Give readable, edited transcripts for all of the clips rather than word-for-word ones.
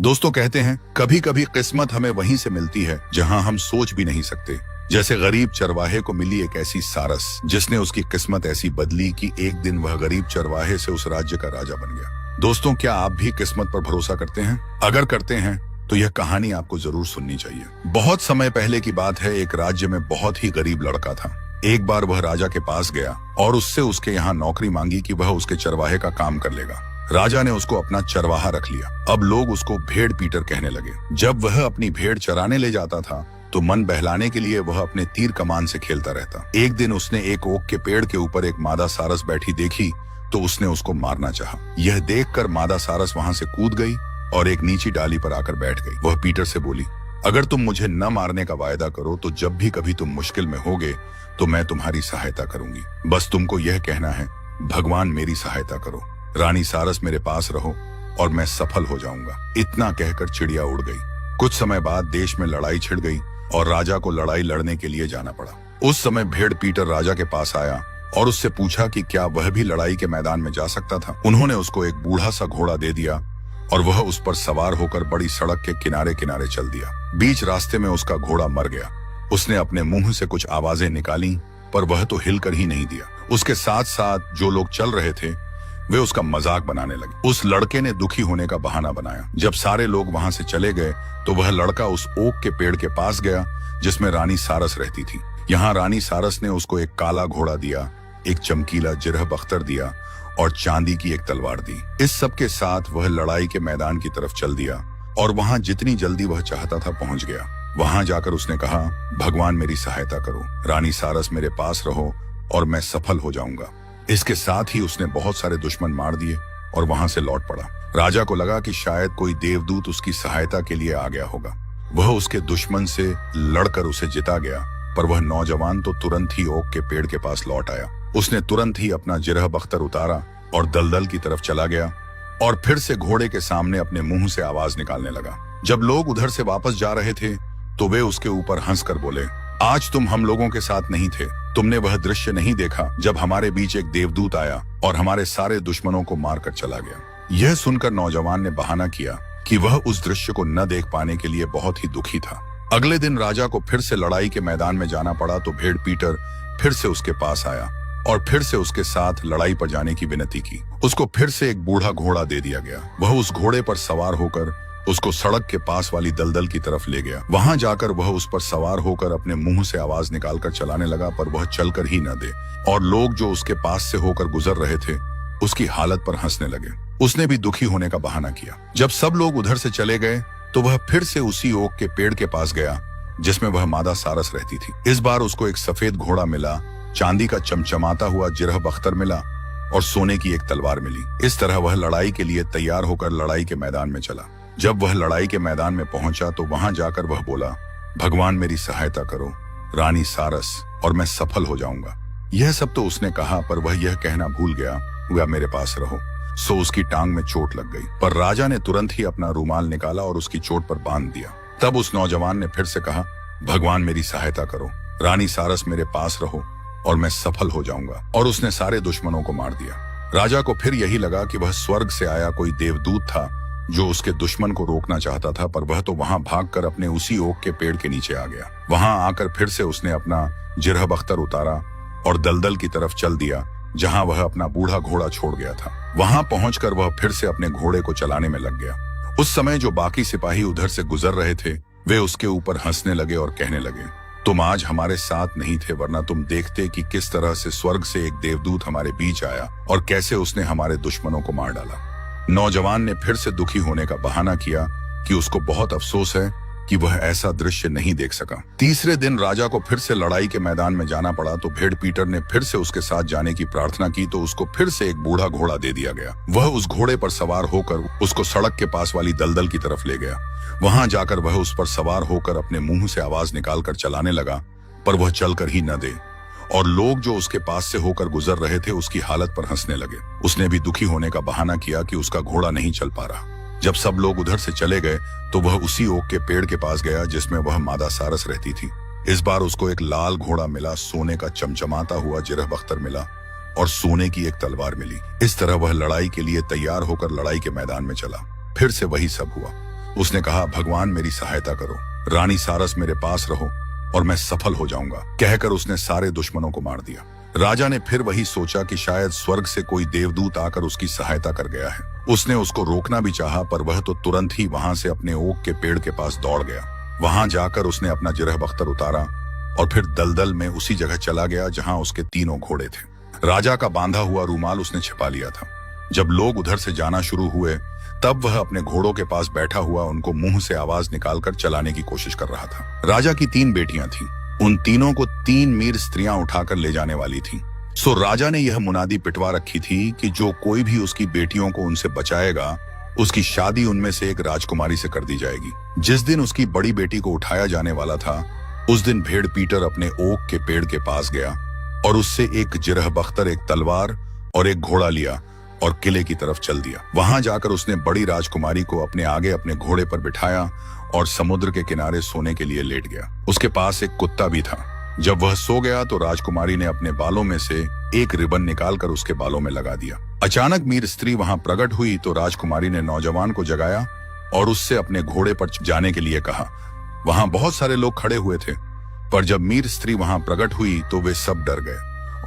दोस्तों कहते हैं कभी कभी किस्मत हमें वहीं से मिलती है जहां हम सोच भी नहीं सकते। जैसे गरीब चरवाहे को मिली एक ऐसी सारस जिसने उसकी किस्मत ऐसी बदली कि एक दिन वह गरीब चरवाहे से उस राज्य का राजा बन गया। दोस्तों क्या आप भी किस्मत पर भरोसा करते हैं? अगर करते हैं तो यह कहानी आपको जरूर सुननी चाहिए। बहुत समय पहले की बात है, एक राज्य में बहुत ही गरीब लड़का था। एक बार वह राजा के पास गया और उससे उसके यहाँ नौकरी मांगी कि वह उसके चरवाहे का काम कर लेगा। राजा ने उसको अपना चरवाहा रख लिया। अब लोग उसको भेड़ पीटर कहने लगे। जब वह अपनी भेड़ चराने ले जाता था तो मन बहलाने के लिए वह अपने तीर कमान से खेलता रहता। एक दिन उसने एक ओक के पेड़ के ऊपर एक मादा सारस बैठी देखी तो उसने उसको मारना चाहा। यह देखकर मादा सारस वहां से कूद गई और एक नीची डाली पर आकर बैठ गई। वह पीटर से बोली, अगर तुम मुझे न मारने का वायदा करो तो जब भी कभी तुम मुश्किल में होगे तो मैं तुम्हारी सहायता करूंगी। बस तुमको यह कहना है, भगवान मेरी सहायता करो, रानी सारस मेरे पास रहो और मैं सफल हो जाऊंगा। इतना कहकर चिड़िया उड़ गई। कुछ समय बाद देश में लड़ाई छिड़ गई और राजा को लड़ाई लड़ने के लिए जाना पड़ा। उस समय भेड़ पीटर राजा के पास आया और उससे पूछा कि क्या वह भी लड़ाई के मैदान में जा सकता था। उन्होंने उसको एक बूढ़ा सा घोड़ा दे दिया और वह उस पर सवार होकर बड़ी सड़क के किनारे किनारे चल दिया। बीच रास्ते में उसका घोड़ा मर गया। उसने अपने मुंह से कुछ आवाजें निकाली पर वह तो हिलकर ही नहीं दिया। उसके साथ साथ जो लोग चल रहे थे वे उसका मजाक बनाने लगे। उस लड़के ने दुखी होने का बहाना बनाया। जब सारे लोग वहां से चले गए तो वह लड़का उस ओक के पेड़ के पास गया जिसमें रानी सारस रहती थी। यहाँ रानी सारस ने उसको एक काला घोड़ा दिया, एक चमकीला जिरह बख्तर दिया और चांदी की एक तलवार दी। इस सब के साथ वह लड़ाई के मैदान की तरफ चल दिया और वहां जितनी जल्दी वह चाहता था पहुंच गया। वहां जाकर उसने कहा, भगवान मेरी सहायता करो, रानी सारस मेरे पास रहो और मैं सफल हो जाऊंगा। इसके साथ ही उसने बहुत सारे दुश्मन मार दिए और वहां से लौट पड़ा। राजा को लगा कि शायद कोई देवदूत उसकी सहायता के लिए आ गया होगा। वह उसके दुश्मन से लड़कर उसे जिता गया, पर वह नौजवान तो तुरंत ही ओक के पेड़ के पास लौट आया। उसने तुरंत ही अपना जिरह बख्तर उतारा और दलदल की तरफ चला गया और फिर से घोड़े के सामने अपने मुंह से आवाज निकालने लगा। जब लोग उधर से वापस जा रहे थे तो वे उसके ऊपर हंसकर बोले, आज तुम हम लोगों के साथ नहीं थे। तुमने वह दृश्य नहीं देखा जब हमारे बीच एक देवदूत आया और हमारे सारे दुश्मनों को मारकर चला गया। यह सुनकर नौजवान ने बहाना किया कि वह उस दृश्य को न देख पाने के लिए बहुत ही दुखी था। अगले दिन राजा को फिर से लड़ाई के मैदान में जाना पड़ा तो भेड़ पीटर फिर से उसके पास आया और फिर से उसके साथ लड़ाई पर जाने की विनती की। उसको फिर से एक बूढ़ा घोड़ा दे दिया गया। वह उस घोड़े पर सवार होकर उसको सड़क के पास वाली दलदल की तरफ ले गया। वहां जाकर वह उस पर सवार होकर अपने मुंह से आवाज निकालकर चलाने लगा, पर वह चलकर ही न दे और लोग जो उसके पास से होकर गुजर रहे थे उसकी हालत पर हंसने लगे। उसने भी दुखी होने का बहाना किया। जब सब लोग उधर से चले गए तो वह फिर से उसी ओक के पेड़ के पास गया जिसमें वह मादा सारस रहती थी। इस बार उसको एक सफेद घोड़ा मिला, चांदी का चमचमाता हुआ जिरह बख्तर मिला और सोने की एक तलवार मिली। इस तरह वह लड़ाई के लिए तैयार होकर लड़ाई के मैदान में चला। जब वह लड़ाई के मैदान में पहुंचा तो वहां जाकर वह बोला, भगवान मेरी सहायता करो, रानी सारस, और मैं सफल हो जाऊंगा। यह सब तो उसने कहा पर वह यह कहना भूल गया, वह मेरे पास रहो। सो उसकी टांग में चोट लग गई, पर राजा ने तुरंत ही अपना रूमाल निकाला और उसकी चोट पर बांध दिया। तब उस नौजवान ने फिर से कहा, भगवान मेरी सहायता करो, रानी सारस मेरे पास रहो और मैं सफल हो जाऊंगा। और उसने सारे दुश्मनों को मार दिया। राजा को फिर यही लगा कि वह स्वर्ग से आया कोई देवदूत था जो उसके दुश्मन को रोकना चाहता था, पर वह तो वहां भागकर अपने उसी ओक के पेड़ के नीचे आ गया। वहां आकर फिर से उसने अपना जिरह बख्तर उतारा और दलदल की तरफ चल दिया जहां वह अपना बूढ़ा घोड़ा छोड़ गया था। वहां पहुंचकर वह फिर से अपने घोड़े को चलाने में लग गया। उस समय जो बाकी सिपाही उधर से गुजर रहे थे वे उसके ऊपर हंसने लगे और कहने लगे, तुम आज हमारे साथ नहीं थे, वरना तुम देखते कि किस तरह से स्वर्ग से एक देवदूत हमारे बीच आया और कैसे उसने हमारे दुश्मनों को मार डाला। नौजवान ने फिर से दुखी होने का बहाना किया कि उसको बहुत अफसोस है कि वह ऐसा दृश्य नहीं देख सका। तीसरे दिन राजा को फिर से लड़ाई के मैदान में जाना पड़ा तो भेड़ पीटर ने फिर से उसके साथ जाने की प्रार्थना की तो उसको फिर से एक बूढ़ा घोड़ा दे दिया गया। वह उस घोड़े पर सवार होकर उसको सड़क के पास वाली दलदल की तरफ ले गया। वहां जाकर वह उस पर सवार होकर अपने मुंह से आवाज निकालकर चलाने लगा, पर वह चलकर ही न दे और लोग जो उसके पास से होकर गुजर रहे थे उसकी हालत पर हंसने लगे। उसने भी दुखी होने का बहाना किया कि उसका घोड़ा नहीं चल पा रहा। जब सब लोग उधर से चले गए तो वह उसी ओक के पेड़ के पास गया जिसमें वह मादा सारस रहती थी। इस बार उसको एक लाल घोड़ा मिला, सोने का चमचमाता हुआ जिरह बख्तर मिला और सोने की एक तलवार मिली। इस तरह वह लड़ाई के लिए तैयार होकर लड़ाई के मैदान में चला। फिर से वही सब हुआ। उसने कहा, भगवान मेरी सहायता करो, रानी सारस मेरे पास रहो और मैं सफल हो जाऊंगा। कहकर उसने सारे दुश्मनों को मार दिया। राजा ने फिर वही सोचा कि शायद स्वर्ग से कोई देवदूत आकर उसकी सहायता कर गया है। उसने उसको रोकना भी चाहा, पर वह तो तुरंत ही वहां से अपने ओक के पेड़ के पास दौड़ गया। वहां जाकर उसने अपना जिरह बख्तर उतारा और फिर दलदल में उसी जगह चला गया जहां उसके तीनों घोड़े थे। राजा का बांधा हुआ रूमाल उसने छिपा लिया था। जब लोग उधर से जाना शुरू हुए तब वह अपने घोड़ों के पास बैठा हुआ उनको मुंह से आवाज निकालकर चलाने की कोशिश कर रहा था। राजा की 3 बेटियां थीं। उन तीनों को 3 मीर स्त्रियां उठाकर ले जाने वाली थीं। सो राजा ने यह मुनादी पिटवा रखी थी कि जो कोई भी उसकी बेटियों को उनसे बचाएगा, उसकी शादी उनमें से एक राजकुमारी से कर दी जाएगी। जिस दिन उसकी बड़ी बेटी को उठाया जाने वाला था, उस दिन भेड़ पीटर अपने ओक के पेड़ के पास गया और उससे एक जिरह बख्तर, एक तलवार और एक घोड़ा लिया और किले की तरफ चल दिया। वहां जाकर उसने बड़ी राजकुमारी को अपने आगे अपने घोड़े पर बिठाया और समुद्र के किनारे सोने के लिए लेट गया। उसके पास एक कुत्ता भी था। जब वह सो गया तो राजकुमारी ने अपने बालों में से एक रिबन निकालकर उसके बालों में लगा दिया। अचानक मीर स्त्री वहां प्रकट हुई तो राजकुमारी ने नौजवान को जगाया और उससे अपने घोड़े पर जाने के लिए कहा। वहां बहुत सारे लोग खड़े हुए थे, पर जब मीर स्त्री वहां प्रकट हुई तो वे सब डर गए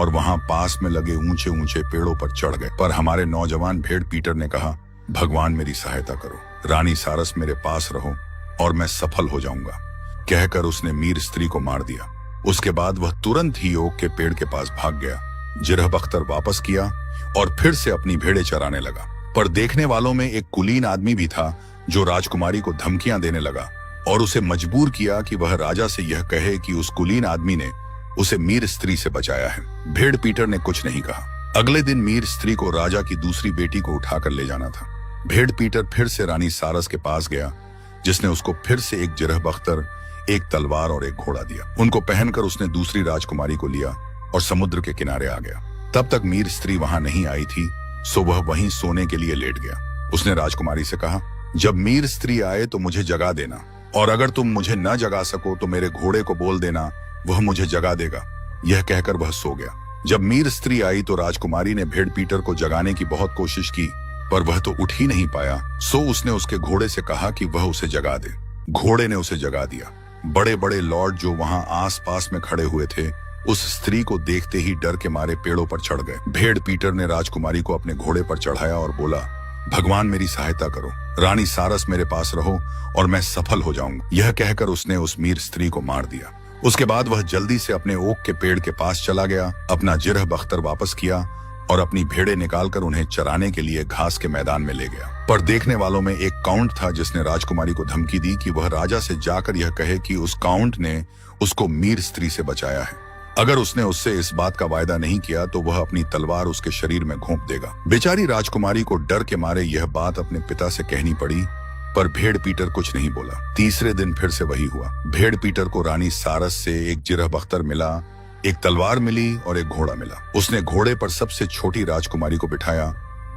और वहां पास में लगे ऊंचे ऊंचे पेड़ों पर चढ़ गए। पर हमारे नौजवान भेड़ पीटर ने कहा, भगवान मेरी सहायता करो, रानी सारस मेरे पास रहो और मैं सफल हो जाऊंगा। कहकर उसने मीर स्त्री को मार दिया। उसके बाद वह तुरंत ही ओक के पेड़ के पास भाग गया, जिरह बख्तर वापस किया और फिर से अपनी भेड़ें चराने लगा। पर देखने वालों में एक कुलीन आदमी भी था जो राजकुमारी को धमकियां देने लगा और उसे मजबूर किया कि वह राजा से यह कहे कि उस कुलीन आदमी ने उसे मीर स्त्री से बचाया है। भेड़ पीटर ने कुछ नहीं कहा। अगले दिन मीर स्त्री को राजा की दूसरी बेटी को उठाकर ले जाना था। भेड़ पीटर फिर से रानी सारस के पास गया, जिसने उसको फिर से एक जिरह बख्तर, एक तलवार और एक घोड़ा दिया। उनको पहनकर उसने दूसरी राजकुमारी को लिया और समुद्र के किनारे आ गया। तब तक मीर स्त्री वहां नहीं आई थी, सो वह वहीं सोने के लिए लेट गया। उसने राजकुमारी से कहा, जब मीर स्त्री आए तो मुझे जगा देना, और अगर तुम मुझे न जगा सको तो मेरे घोड़े को बोल देना, वह मुझे जगा देगा। यह कहकर वह सो गया। जब मीर स्त्री आई तो राजकुमारी ने भेड़ पीटर को जगाने की बहुत कोशिश की, पर वह तो उठ ही नहीं पाया। सो उसने उसके घोड़े से कहा कि वह उसे जगा दे। घोड़े ने उसे जगा दिया। बड़े बड़े लॉर्ड जो वहां आस पास में खड़े हुए थे, उस स्त्री को देखते ही डर के मारे पेड़ों पर चढ़ गए। भेड़ पीटर ने राजकुमारी को अपने घोड़े पर चढ़ाया और बोला, भगवान मेरी सहायता करो, रानी सारस मेरे पास रहो और मैं सफल हो जाऊंगा। यह कहकर उसने उस मीर स्त्री को मार दिया। उसके बाद वह जल्दी से अपने ओक के पेड़ के पास चला गया, अपना जिरह बख्तर वापस किया और अपनी भेड़ें निकालकर उन्हें चराने के लिए घास के मैदान में ले गया। पर देखने वालों में एक काउंट था जिसने राजकुमारी को धमकी दी कि वह राजा से जाकर यह कहे कि उस काउंट ने उसको मीर स्त्री से बचाया है। अगर उसने उससे इस बात का वायदा नहीं किया तो वह अपनी तलवार उसके शरीर में घोंप देगा। बेचारी राजकुमारी को डर के मारे यह बात अपने पिता से कहनी पड़ी, पर भेड़ पीटर कुछ नहीं बोला। तीसरे दिन फिर से वही हुआ। भेड़ पीटर को रानी सारस से एक जिरह बख्तर मिला, एक तलवार मिली और एक घोड़ा मिला। उसने घोड़े पर सबसे छोटी राजकुमारी को बिठाया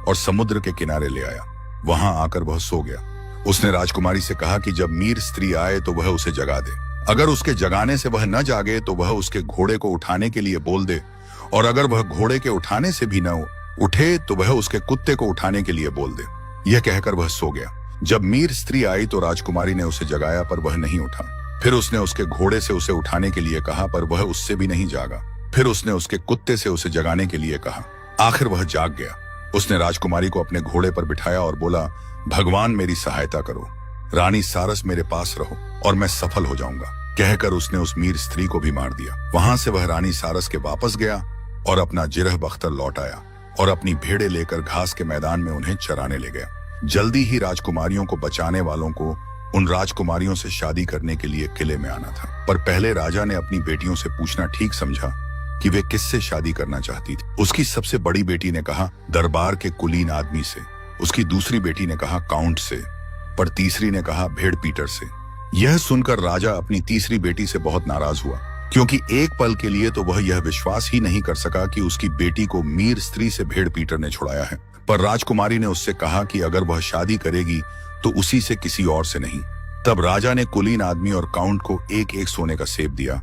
और समुद्र के किनारे ले आया। वहां आकर वह सो गया। उसने राजकुमारी से कहा कि जब मीर स्त्री आए तो वह उसे जगा दे। अगर उसके जगाने से वह न जागे तो वह उसके घोड़े को उठाने के लिए बोल दे, और अगर वह घोड़े के उठाने से भी न उठे तो वह उसके कुत्ते को उठाने के लिए बोल दे। यह कहकर वह सो गया। जब मीर स्त्री आई तो राजकुमारी ने उसे जगाया, पर वह नहीं उठा। फिर उसने उसके घोड़े से उसे उठाने के लिए कहा, पर वह उससे भी नहीं जागा। फिर उसने उसके कुत्ते से उसे जगाने के लिए कहा। आखिर वह जाग गया। उसने राजकुमारी को अपने घोड़े पर बिठाया और बोला, भगवान मेरी सहायता करो, रानी सारस मेरे पास रहो और मैं सफल हो जाऊंगा। कहकर उसने उस मीर स्त्री को भी मार दिया। वहां से वह रानी सारस के वापस गया और अपना जिरह बख्तर लौट आया और अपनी भेड़ें लेकर घास के मैदान में उन्हें चराने ले गया। जल्दी ही राजकुमारियों को बचाने वालों को उन राजकुमारियों से शादी करने के लिए किले में आना था। पर पहले राजा ने अपनी बेटियों से पूछना ठीक समझा कि वे किससे शादी करना चाहती थी। उसकी सबसे बड़ी बेटी ने कहा, दरबार के कुलीन आदमी से। उसकी दूसरी बेटी ने कहा, काउंट से। पर तीसरी ने कहा, भेड़ पीटर से। यह सुनकर राजा अपनी तीसरी बेटी से बहुत नाराज हुआ, क्योंकि एक पल के लिए तो वह यह विश्वास ही नहीं कर सका कि उसकी बेटी को मीर स्त्री से भेड़ पीटर ने छुड़ाया है। पर राजकुमारी ने उससे कहा कि अगर वह शादी करेगी तो उसी से, किसी और से नहीं। तब राजा ने कुलीन आदमी और काउंट को एक एक सोने का सेब दिया,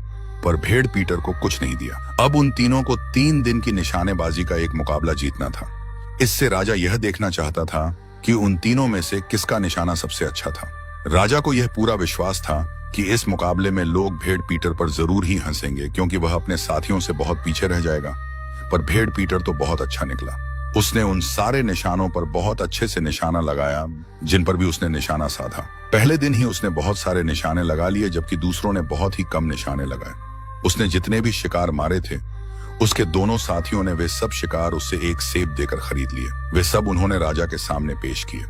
पर भेड़ पीटर को कुछ नहीं दिया। अब उन तीनों को 3 दिन की निशानेबाजी का एक मुकाबला जीतना था। इससे राजा यह देखना चाहता था कि उन तीनों में से किसका निशाना सबसे अच्छा था। राजा को यह पूरा विश्वास था कि इस मुकाबले में लोग भेड़ पीटर पर जरूर ही हंसेंगे, क्योंकि वह अपने साथियों से बहुत पीछे रह जाएगा। पर भेड़ पीटर तो बहुत अच्छा निकला। उसने उन सारे निशानों पर बहुत अच्छे से निशाना लगाया जिन पर भी उसने निशाना साधा। पहले दिन ही उसने बहुत सारे निशाने लगा लिए, जबकि दूसरों ने बहुत ही कम निशाने लगाए। उसने जितने भी शिकार मारे थे, उसके दोनों साथियों ने वे सब शिकार उससे एक सेब देकर खरीद लिए। वे सब उन्होंने राजा के सामने पेश किए।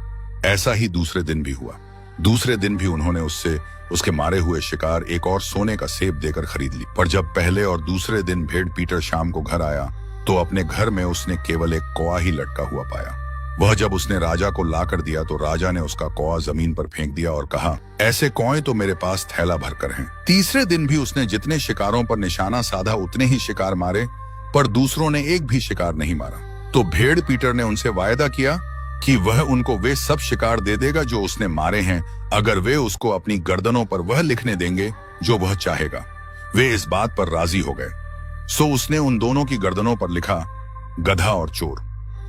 ऐसा ही दूसरे दिन भी हुआ। दूसरे दिन भी उन्होंने उससे उसके मारे हुए शिकार एक और सोने का सेब देकर खरीद ली। पर जब पहले और दूसरे दिन भेड़ पीटर शाम को घर आया तो अपने घर में उसने केवल एक कौवा ही लटका हुआ पाया। वह जब उसने राजा को ला कर दिया तो राजा ने उसका कौवा जमीन पर फेंक दिया और कहा, ऐसे कौए तो मेरे पास थैला भरकर हैं। तीसरे दिन भी उसने जितने शिकारों पर निशाना साधा उतने ही शिकार मारे, पर दूसरों ने एक भी शिकार नहीं मारा। तो भेड़ पीटर ने उनसे वायदा किया कि वह उनको वे सब शिकार दे देगा जो उसने मारे हैं, अगर वे उसको अपनी गर्दनों पर वह लिखने देंगे जो वह चाहेगा। वे इस बात पर राजी हो गए। सो उसने उन दोनों की गर्दनों पर लिखा, गधा और चोर।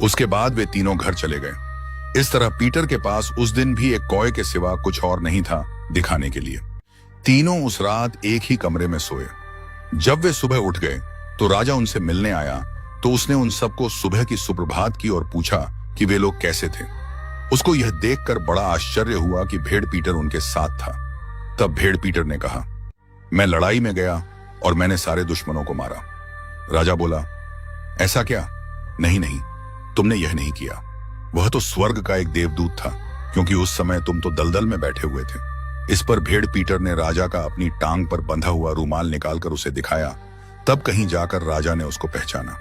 उसके बाद वे तीनों घर चले गए। इस तरह पीटर के पास उस दिन भी एक कौए के सिवा कुछ और नहीं था दिखाने के लिए। तीनों उस रात एक ही कमरे में सोए। जब वे सुबह उठ गए तो राजा उनसे मिलने आया तो उसने उन सबको सुबह की सुप्रभात की और पूछा कि वे लोग कैसे थे। उसको यह देखकर बड़ा आश्चर्य हुआ कि भेड़ पीटर उनके साथ था। तब भेड़ पीटर ने कहा, मैं लड़ाई में गया और मैंने सारे दुश्मनों को मारा। राजा बोला, ऐसा क्या? नहीं नहीं, तुमने यह नहीं किया। वह तो स्वर्ग का एक देवदूत था, क्योंकि उस समय तुम तो दलदल में बैठे हुए थे। इस पर भेड़ पीटर ने राजा का अपनी टांग पर बंधा हुआ रूमाल निकालकर उसे दिखाया। तब कहीं जाकर राजा ने उसको पहचाना।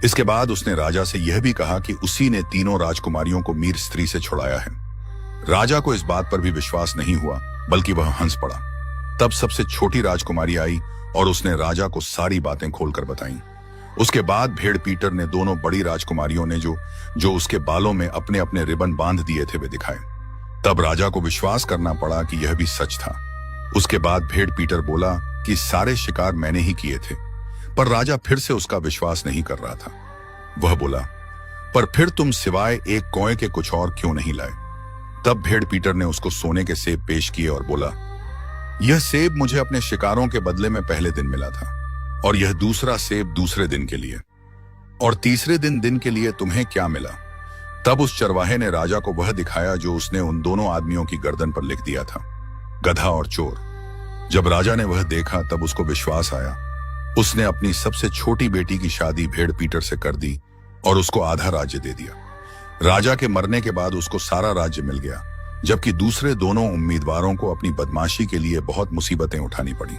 इसके बाद उसने राजा से यह भी कहा कि उसी ने तीनों राजकुमारियों को मीर स्त्री से छुड़ाया है। राजा को इस बात पर भी विश्वास नहीं हुआ, बल्कि वह हंस पड़ा। तब सबसे छोटी राजकुमारी आई और उसने राजा को सारी बातें खोलकर बताईं। उसके बाद भेड़ पीटर ने दोनों बड़ी राजकुमारियों ने जो उसके बालों में अपने अपने रिबन बांध दिए थे वे दिखाए। तब राजा को विश्वास करना पड़ा कि यह भी सच था। उसके बाद भेड़ पीटर बोला कि सारे शिकार मैंने ही किए थे, पर राजा फिर से उसका विश्वास नहीं कर रहा था। वह बोला, पर फिर तुम सिवाय एक कौए के कुछ और क्यों नहीं लाए? तब भेड़ पीटर ने उसको सोने के सेब पेश किए और बोला, यह सेब मुझे अपने शिकारों के बदले में पहले दिन मिला था, और यह दूसरा सेब दूसरे दिन के लिए, और तीसरे दिन के लिए तुम्हें क्या मिला? तब उस चरवाहे ने राजा को वह दिखाया जो उसने उन दोनों आदमियों की गर्दन पर लिख दिया था, गधा और चोर। जब राजा ने वह देखा तब उसको विश्वास आया। उसने अपनी सबसे छोटी बेटी की शादी भेड़ पीटर से कर दी और उसको आधा राज्य दे दिया। राजा के मरने के बाद उसको सारा राज्य मिल गया, जबकि दूसरे दोनों उम्मीदवारों को अपनी बदमाशी के लिए बहुत मुसीबतें उठानी पड़ी।